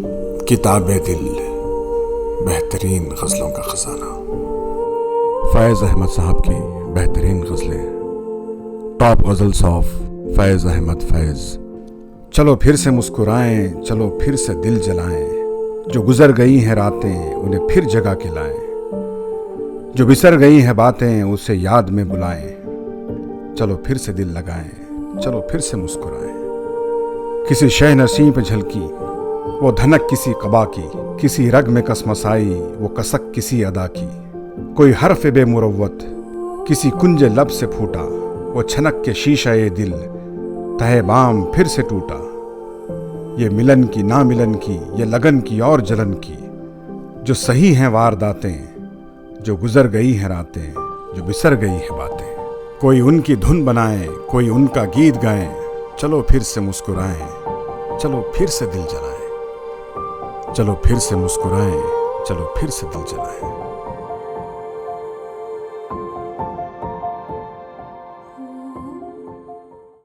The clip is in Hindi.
किताबे दिल, बेहतरीन गज़लों का ख़जाना। फैज़ अहमद साहब की बेहतरीन गज़लें। टॉप गज़ल्स ऑफ फैज़ अहमद फैज़। चलो फिर से मुस्कुराएं, चलो फिर से दिल जलाएं, जो गुज़र गई हैं रातें उन्हें फिर जगा के लाएं, जो बिसर गई हैं बातें उसे याद में बुलाएं, चलो फिर से दिल लगाएं, चलो फिर से मुस्कुराएं। किसी शह नसीं पे झलकी वो धनक किसी कबा की, किसी रग में कसमसाई वो कसक किसी अदा की, कोई हर्फ बेमुरव्वत किसी कुंज लब से फूटा, वो छनक के शीशा ये दिल तहे बाम फिर से टूटा। ये मिलन की ना मिलन की, ये लगन की और जलन की, जो सही हैं वारदातें, जो गुजर गई हैं रातें, जो बिसर गई हैं बातें। कोई उनकी धुन बनाए, कोई उनका गीत गाएं, चलो फिर से मुस्कुराएं, चलो फिर से दिल जलाएं, चलो फिर से मुस्कुराएं, चलो फिर से दिल जलाएं।